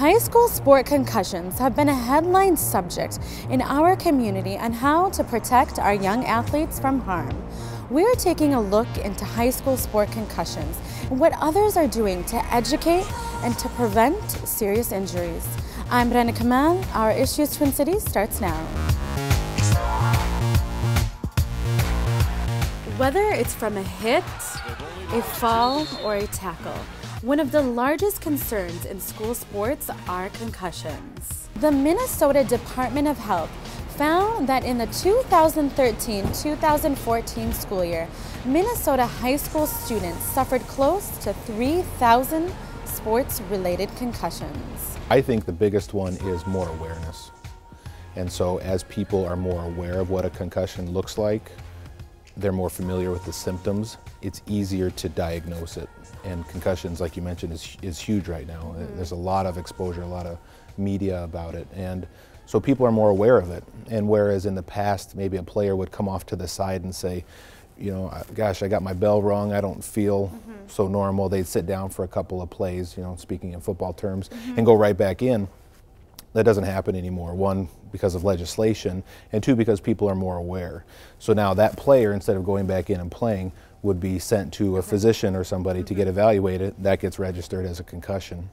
High school sport concussions have been a headline subject in our community on how to protect our young athletes from harm. We're taking a look into high school sport concussions and what others are doing to educate and to prevent serious injuries. I'm Rena Kamal. Our Issues Twin Cities starts now. Whether it's from a hit, a fall, or a tackle, one of the largest concerns in school sports are concussions. The Minnesota Department of Health found that in the 2013-2014 school year, Minnesota high school students suffered close to 3,000 sports-related concussions. I think the biggest one is more awareness. And so as people are more aware of what a concussion looks like, they're more familiar with the symptoms, it's easier to diagnose it. And concussions, like you mentioned, is huge right now. There's a lot of exposure, a lot of media about it. And so people are more aware of it. And whereas in the past, maybe a player would come off to the side and say, you know, gosh, I got my bell wrong, I don't feel so normal. They'd sit down for a couple of plays, you know, speaking in football terms, and go right back in. That doesn't happen anymore. One, because of legislation, and two, because people are more aware. So now that player, instead of going back in and playing, would be sent to a physician or somebody to get evaluated. That gets registered as a concussion.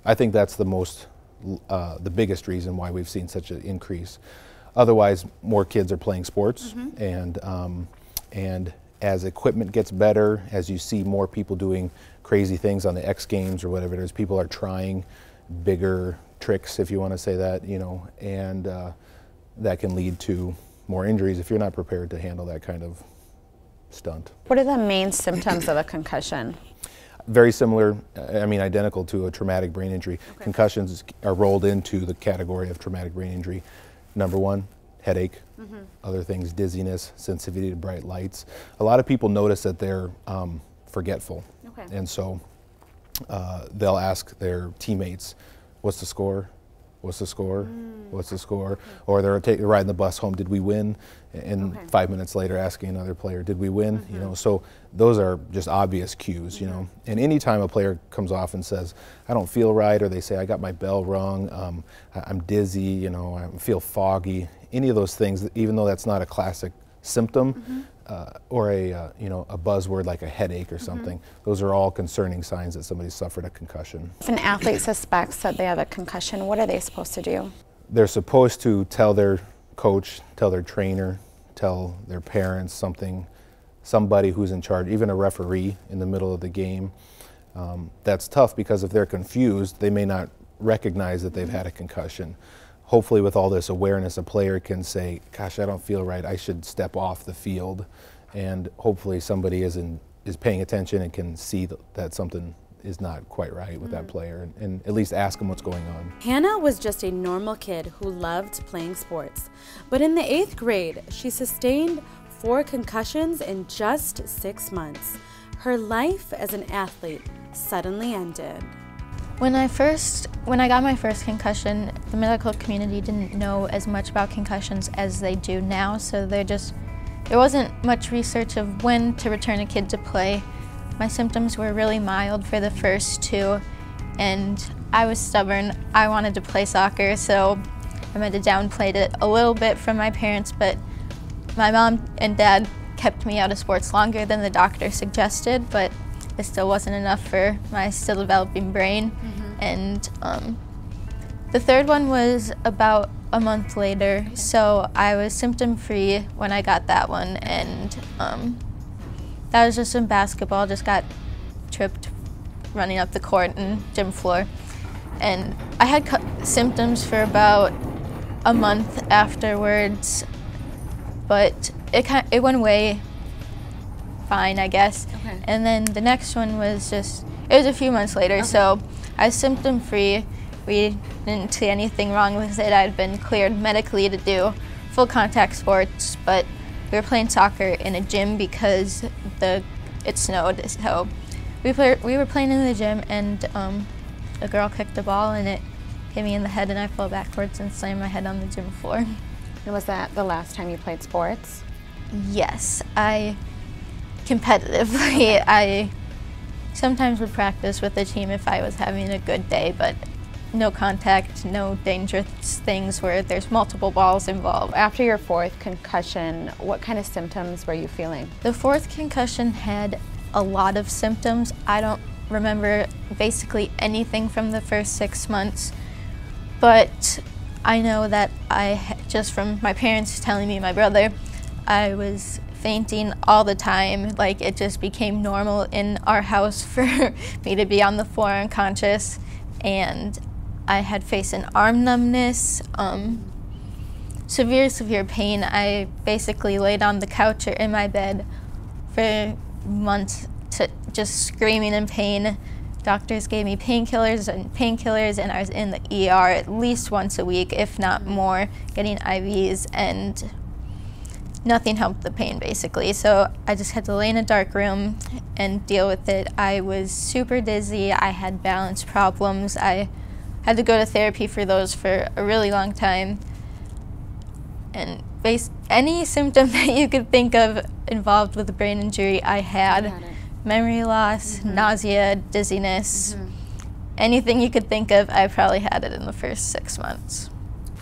I think that's the biggest reason why we've seen such an increase. Otherwise, more kids are playing sports, and as equipment gets better, as you see more people doing crazy things on the X Games or whatever it is, people are trying bigger tricks, if you want to say that, you know, and that can lead to more injuries if you're not prepared to handle that kind of stunt. What are the main symptoms of a concussion? Very similar, I mean identical to a traumatic brain injury. Concussions are rolled into the category of traumatic brain injury. Number one, headache. Other things, dizziness, sensitivity to bright lights. A lot of people notice that they're forgetful. And so they'll ask their teammates, what's the score? What's the score? What's the score? Or they're riding the bus home, did we win? And 5 minutes later asking another player, did we win? You know, so those are just obvious cues, you know. And anytime a player comes off and says, I don't feel right, or they say, I got my bell wrong, I'm dizzy, you know, I feel foggy, any of those things, even though that's not a classic symptom, or you know, a buzzword like a headache or something, those are all concerning signs that somebody suffered a concussion. If an athlete suspects that they have a concussion, what are they supposed to do? They're supposed to tell their coach, tell their trainer, tell their parents, somebody who's in charge, even a referee in the middle of the game. That's tough because if they're confused, they may not recognize that they've had a concussion. Hopefully with all this awareness, a player can say, gosh, I don't feel right, I should step off the field. And hopefully somebody is paying attention and can see that something is not quite right with that player, and at least ask them what's going on. Hannah was just a normal kid who loved playing sports. But in the 8th grade, she sustained 4 concussions in just 6 months. Her life as an athlete suddenly ended. When I got my first concussion, the medical community didn't know as much about concussions as they do now, so there wasn't much research of when to return a kid to play. My symptoms were really mild for the first 2, and I was stubborn. I wanted to play soccer, so I might have downplayed it a little bit from my parents, but my mom and dad kept me out of sports longer than the doctor suggested, but it still wasn't enough for my still developing brain. And the third one was about a month later, so I was symptom-free when I got that one, and that was just in basketball. Just got tripped running up the court and gym floor. And I had symptoms for about a month afterwards, but it went away fine, I guess. And then the next one was it was a few months later, so I was symptom-free. We didn't see anything wrong with it. I'd been cleared medically to do full contact sports, but we were playing soccer in a gym because it snowed. So we were playing in the gym, and a girl kicked the ball and it hit me in the head, and I fell backwards and slammed my head on the gym floor. And was that the last time you played sports? Yes, competitively. I sometimes would practice with the team if I was having a good day, but no contact, no dangerous things where there's multiple balls involved. After your fourth concussion, what kind of symptoms were you feeling? The fourth concussion had a lot of symptoms. I don't remember basically anything from the first 6 months, but I know that just from my parents telling me, my brother, I was fainting all the time. Like, it just became normal in our house for me to be on the floor unconscious, and I had face and arm numbness, severe pain. I basically laid on the couch or in my bed for months just screaming in pain. Doctors gave me painkillers, and I was in the ER at least once a week, if not more, getting IVs, and nothing helped the pain basically. So I just had to lay in a dark room and deal with it. I was super dizzy, I had balance problems, I had to go to therapy for those for a really long time. And any symptom that you could think of involved with a brain injury, I had. Memory loss, nausea, dizziness, anything you could think of, I probably had it in the first 6 months.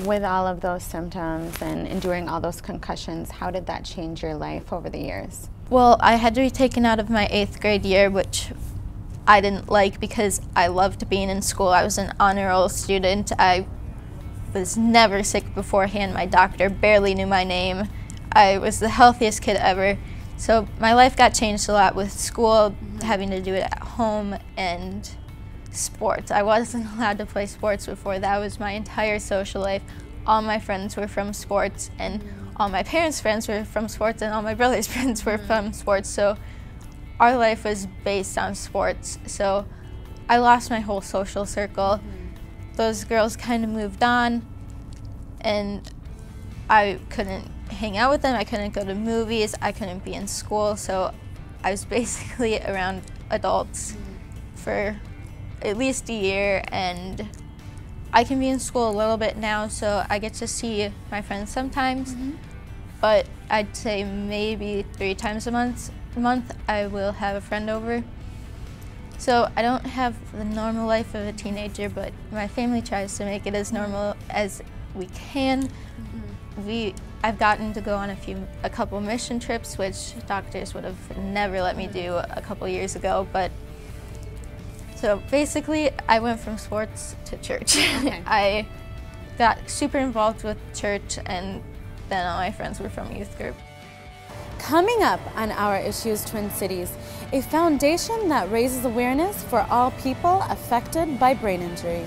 With all of those symptoms and enduring all those concussions, how did that change your life over the years? Well, I had to be taken out of my 8th grade year, which I didn't like because I loved being in school. I was an honor roll student. I was never sick beforehand. My doctor barely knew my name. I was the healthiest kid ever. So my life got changed a lot with school, having to do it at home, and sports. I wasn't allowed to play sports before. That was my entire social life. All my friends were from sports, and all my parents' friends were from sports, and all my brother's friends were from sports. So our life was based on sports. So I lost my whole social circle. Those girls kind of moved on, and I couldn't hang out with them, I couldn't go to movies, I couldn't be in school, so I was basically around adults for at least a year, and I can be in school a little bit now, so I get to see my friends sometimes, but I'd say maybe 3 times a month I will have a friend over. So I don't have the normal life of a teenager, but my family tries to make it as normal as we can. I've gotten to go on a couple mission trips, which doctors would have never let me do a couple years ago. But so basically, I went from sports to church. Okay. I got super involved with church, and then all my friends were from youth group. Coming up on Our Issues Twin Cities, a foundation that raises awareness for all people affected by brain injuries.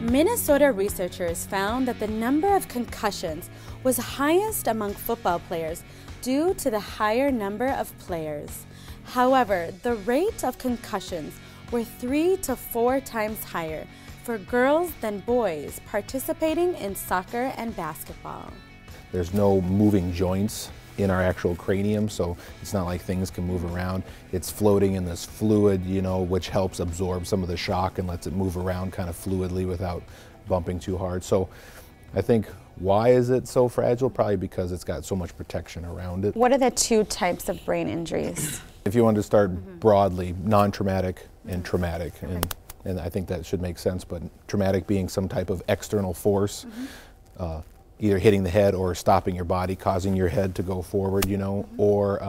Minnesota researchers found that the number of concussions was highest among football players due to the higher number of players. However, the rate of concussions were 3 to 4 times higher for girls than boys participating in soccer and basketball. There's no moving joints in our actual cranium, so it's not like things can move around. It's floating in this fluid, you know, which helps absorb some of the shock and lets it move around kind of fluidly without bumping too hard. So I think, why is it so fragile? Probably because it's got so much protection around it. What are the 2 types of brain injuries? If you want to start broadly, non-traumatic and traumatic, and I think that should make sense, but traumatic being some type of external force, either hitting the head or stopping your body, causing your head to go forward, you know, or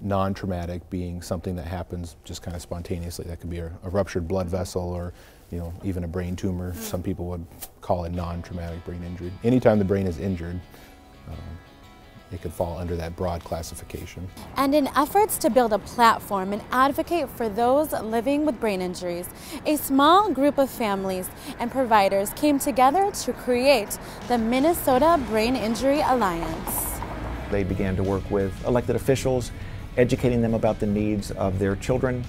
non-traumatic being something that happens just kind of spontaneously. That could be a ruptured blood vessel, or, you know, even a brain tumor. Some people would call it non-traumatic brain injury. Anytime the brain is injured, it could fall under that broad classification. And in efforts to build a platform and advocate for those living with brain injuries, a small group of families and providers came together to create the Minnesota Brain Injury Alliance. They began to work with elected officials, educating them about the needs of their children,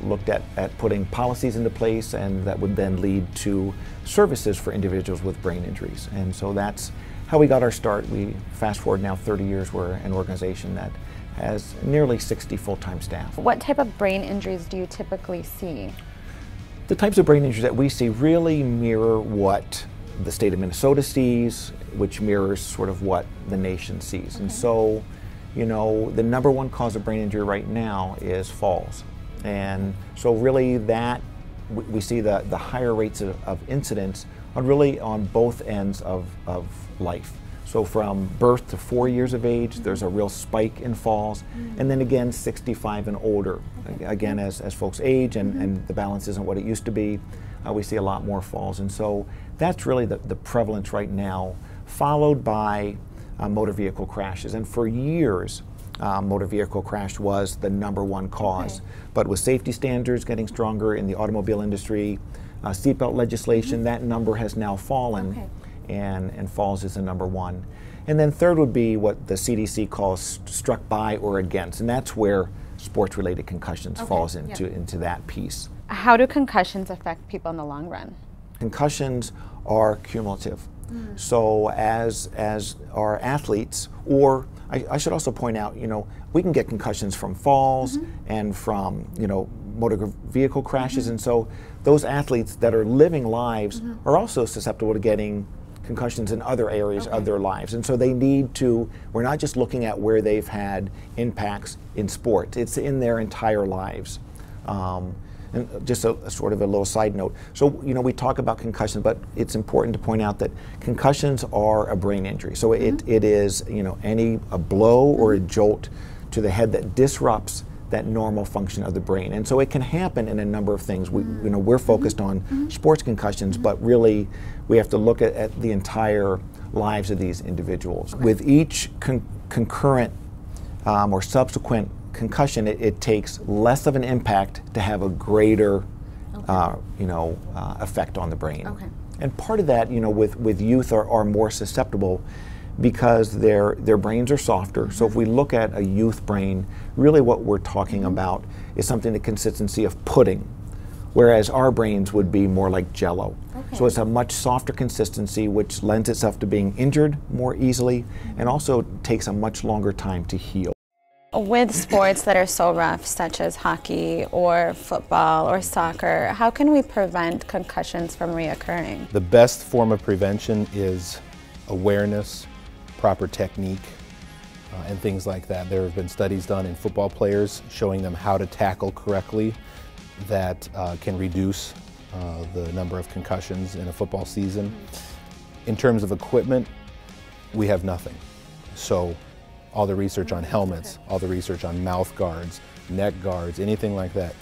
looked at putting policies into place, and that would then lead to services for individuals with brain injuries. And so that's how we got our start. We fast forward now 30 years, we're an organization that has nearly 60 full-time staff. What type of brain injuries do you typically see? The types of brain injuries that we see really mirror what the state of Minnesota sees, which mirrors sort of what the nation sees. And so you know, the #1 cause of brain injury right now is falls. And so really that, we see the higher rates of incidence are really on both ends of life. So from birth to 4 years of age, there's a real spike in falls. And then again, 65 and older. Again, as folks age and the balance isn't what it used to be, we see a lot more falls. And so that's really the prevalence right now, followed by motor vehicle crashes. And for years, motor vehicle crash was the #1 cause. But with safety standards getting stronger in the automobile industry, seatbelt legislation, that number has now fallen, and falls is the #1. And then third would be what the CDC calls struck by or against, and that's where sports-related concussions falls into that piece. How do concussions affect people in the long run? Concussions are cumulative. So as our athletes, or I should also point out, you know, we can get concussions from falls and from, you know, motor vehicle crashes, and so those athletes that are living lives are also susceptible to getting concussions in other areas of their lives. And so they need to, we're not just looking at where they've had impacts in sport, it's in their entire lives. And just a sort of a little side note. So, you know, we talk about concussion, but it's important to point out that concussions are a brain injury. So it is, you know, a blow or a jolt to the head that disrupts that normal function of the brain. And so it can happen in a number of things. You know, we're focused on sports concussions, but really we have to look at the entire lives of these individuals. With each concurrent or subsequent concussion, it takes less of an impact to have a greater you know, effect on the brain. And part of that, you know, with youth are more susceptible because their brains are softer. So if we look at a youth brain, really what we're talking about is something the consistency of pudding, whereas our brains would be more like jello. So it's a much softer consistency, which lends itself to being injured more easily and also takes a much longer time to heal. With sports that are so rough, such as hockey or football or soccer, how can we prevent concussions from reoccurring? The best form of prevention is awareness, proper technique, and things like that. There have been studies done in football players showing them how to tackle correctly that can reduce the number of concussions in a football season. In terms of equipment, we have nothing. So all the research on helmets, all the research on mouth guards, neck guards, anything like that,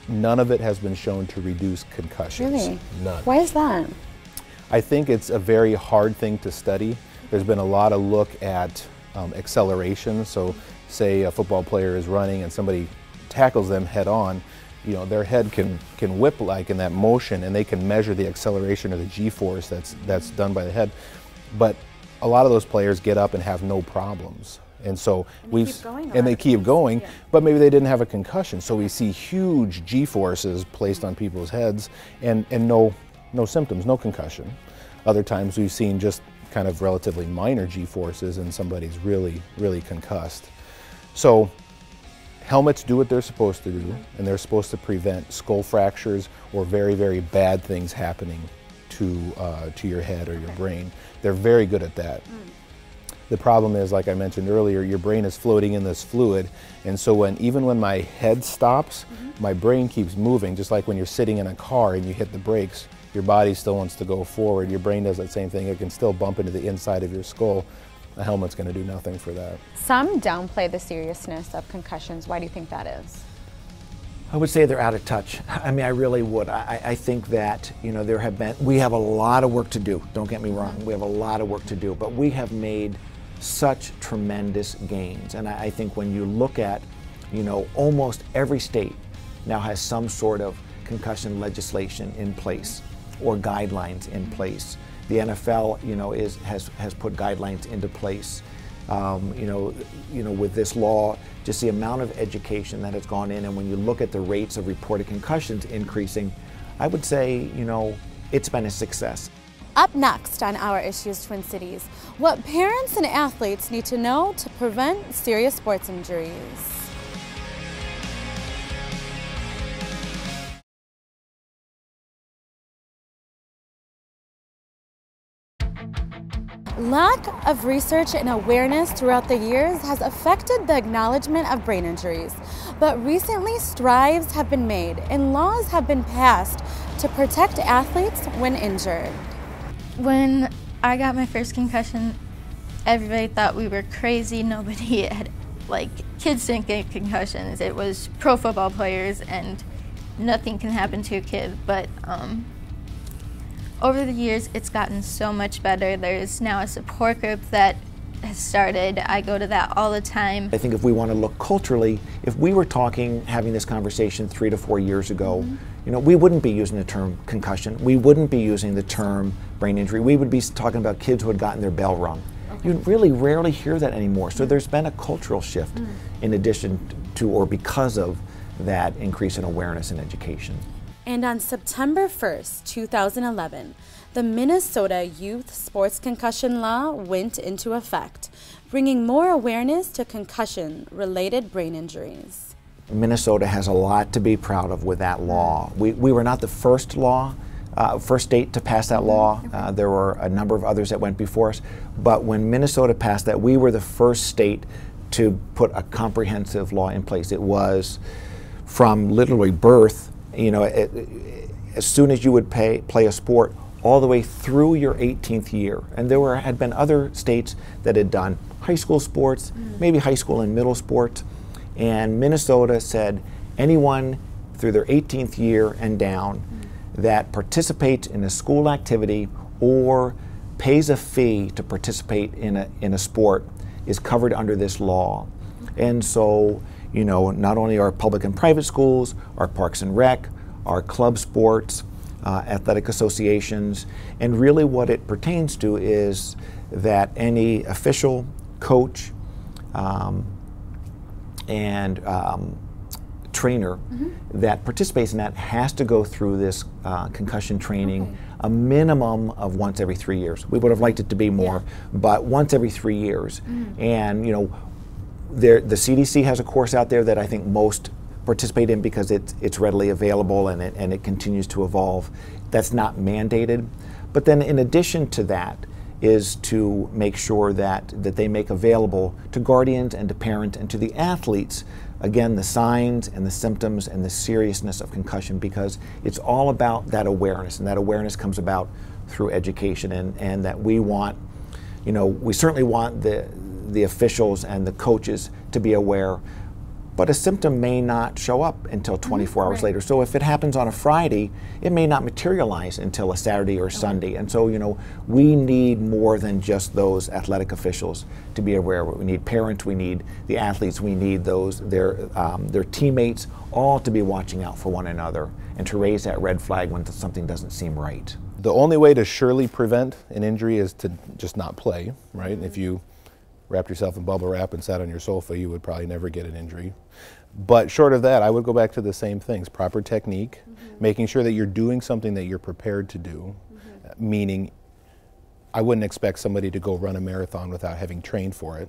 none of it has been shown to reduce concussions. Really? None. Why is that? I think it's a very hard thing to study. There's been a lot of look at acceleration. So say a football player is running and somebody tackles them head on, you know, their head can whip like in that motion, and they can measure the acceleration or the G-force that's done by the head. But a lot of those players get up and have no problems. And so they keep going, but maybe they didn't have a concussion. So we see huge G-forces placed on people's heads and no symptoms, no concussion. Other times we've seen just kind of relatively minor G-forces and somebody's really, really concussed. So helmets do what they're supposed to do, and they're supposed to prevent skull fractures or very, very bad things happening to your head or your brain. They're very good at that. The problem is, like I mentioned earlier, your brain is floating in this fluid, and so even when my head stops, my brain keeps moving, just like when you're sitting in a car and you hit the brakes, your body still wants to go forward. Your brain does that same thing. It can still bump into the inside of your skull. A helmet's going to do nothing for that. Some downplay the seriousness of concussions. Why do you think that is? I would say they're out of touch. I mean, I really would. I think that, you know, we have a lot of work to do. Don't get me wrong. We have a lot of work to do, but we have made such tremendous gains. And I think when you look at, you know, almost every state now has some sort of concussion legislation in place or guidelines in place. The NFL, you know, has put guidelines into place. You know, with this law, just the amount of education that has gone in, and when you look at the rates of reported concussions increasing, I would say, you know, it's been a success. Up next on Our Issues Twin Cities, what parents and athletes need to know to prevent serious sports injuries. Lack of research and awareness throughout the years has affected the acknowledgement of brain injuries, but recently strides have been made and laws have been passed to protect athletes when injured. When I got my first concussion, everybody thought we were crazy. Nobody had, kids didn't get concussions. It was pro football players and nothing can happen to a kid, but over the years, it's gotten so much better. There's now a support group that has started. I go to that all the time. I think if we want to look culturally, if we were having this conversation 3 to 4 years ago, we wouldn't be using the term concussion. We wouldn't be using the term brain injury. We would be talking about kids who had gotten their bell rung. Okay. You really rarely hear that anymore. So there's been a cultural shift in addition to or because of that increase in awareness and education. And on September 1st, 2011, the Minnesota Youth Sports Concussion Law went into effect, bringing more awareness to concussion-related brain injuries. Minnesota has a lot to be proud of with that law. We were not the first state to pass that law. There were a number of others that went before us. But when Minnesota passed that, we were the first state to put a comprehensive law in place. It was from literally birth, as soon as you would play a sport, all the way through your 18th year. And there had been other states that had done high school sports, maybe high school and middle sports. And Minnesota said anyone through their 18th year and down that participates in a school activity or pays a fee to participate in a sport is covered under this law. And so, not only our public and private schools, our parks and rec, our club sports, athletic associations, and really what it pertains to is that any official, coach, and trainer that participates in that has to go through this concussion training a minimum of once every 3 years. We would have liked it to be more, but once every 3 years. And the CDC has a course out there that I think most participate in because it's readily available and it continues to evolve. That's not mandated. But then in addition to that is to make sure that they make available to guardians and to parents and to the athletes, again, the signs and the symptoms and the seriousness of concussion, because it's all about that awareness, and that awareness comes about through education, and that we want, we certainly want the officials and the coaches to be aware, but a symptom may not show up until 24 hours later. So if it happens on a Friday, it may not materialize until a Saturday or Sunday. And so, we need more than just those athletic officials to be aware. We need parents, we need the athletes, we need their teammates, all to be watching out for one another and to raise that red flag when something doesn't seem right. The only way to surely prevent an injury is to just not play, right? If you wrapped yourself in bubble wrap and sat on your sofa, you would probably never get an injury. But short of that, I would go back to the same things: proper technique, making sure that you're doing something that you're prepared to do, meaning I wouldn't expect somebody to go run a marathon without having trained for it.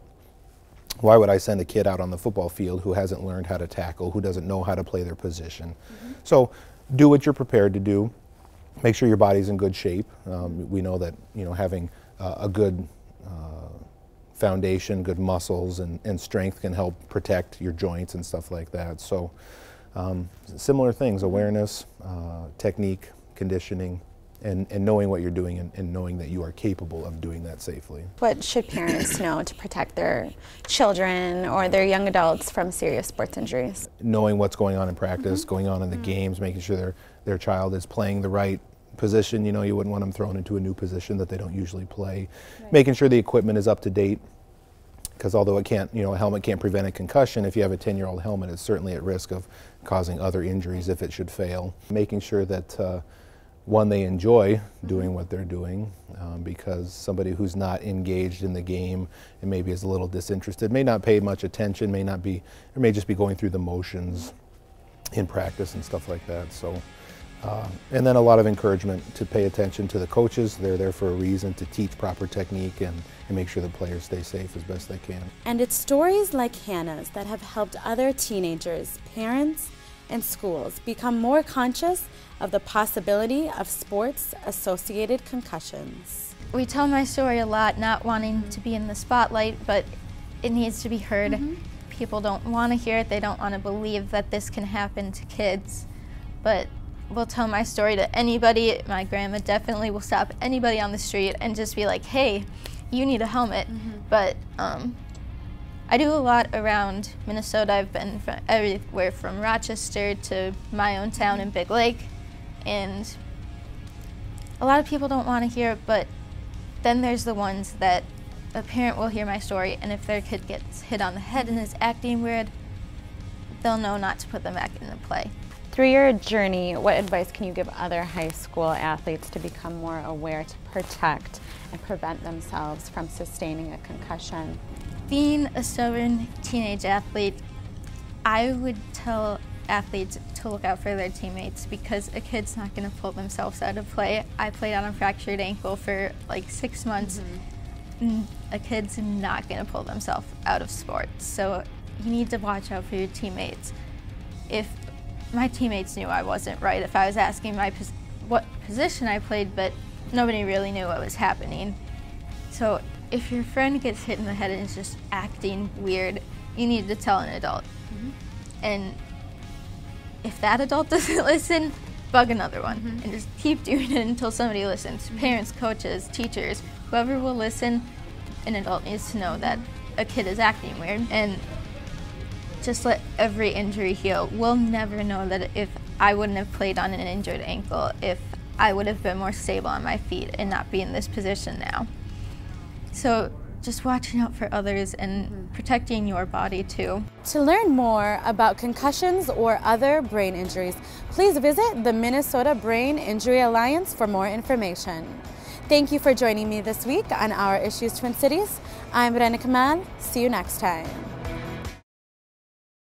Why would I send a kid out on the football field who hasn't learned how to tackle, who doesn't know how to play their position? So do what you're prepared to do. Make sure your body's in good shape. We know that having a good foundation, good muscles and strength can help protect your joints and stuff like that. So similar things: awareness, technique, conditioning, and knowing what you're doing and knowing that you are capable of doing that safely. What should parents know to protect their children or their young adults from serious sports injuries? Knowing what's going on in practice, going on in the games, making sure their child is playing the right position. You wouldn't want them thrown into a new position that they don't usually play. Making sure the equipment is up to date, because although a helmet can't prevent a concussion, if you have a 10-year-old helmet, it's certainly at risk of causing other injuries if it should fail. Making sure that one, they enjoy doing what they're doing, because somebody who's not engaged in the game and maybe is a little disinterested may not pay much attention, may just be going through the motions in practice and stuff like that. So. And then a lot of encouragement to pay attention to the coaches. They're there for a reason, to teach proper technique and make sure the players stay safe as best they can. And it's stories like Hannah's that have helped other teenagers, parents, and schools become more conscious of the possibility of sports-associated concussions. we tell my story a lot, not wanting to be in the spotlight, but it needs to be heard. People don't want to hear it. They don't want to believe that this can happen to kids. But we'll tell my story to anybody. My grandma definitely will stop anybody on the street and just be like, hey, you need a helmet. But I do a lot around Minnesota. I've been everywhere from Rochester to my own town in Big Lake. And a lot of people don't want to hear it, but then there's the ones that a parent will hear my story, and if their kid gets hit on the head and is acting weird, they'll know not to put them back in the play. Through your journey, what advice can you give other high school athletes to become more aware to protect and prevent themselves from sustaining a concussion? Being a stubborn teenage athlete, I would tell athletes to look out for their teammates, because a kid's not going to pull themselves out of play. I played on a fractured ankle for like 6 months. A kid's not going to pull themselves out of sports, so you need to watch out for your teammates. If my teammates knew I wasn't right, if I was asking what position I played, but nobody really knew what was happening. So if your friend gets hit in the head and is just acting weird, you need to tell an adult. And if that adult doesn't listen, bug another one, and just keep doing it until somebody listens. Parents, coaches, teachers, whoever will listen, an adult needs to know that a kid is acting weird, and just let every injury heal. We'll never know that if I wouldn't have played on an injured ankle, if I would have been more stable on my feet and not be in this position now. So just watching out for others and protecting your body too. To learn more about concussions or other brain injuries, please visit the Minnesota Brain Injury Alliance for more information. Thank you for joining me this week on Our Issues Twin Cities. I'm Rena Kamal. See you next time.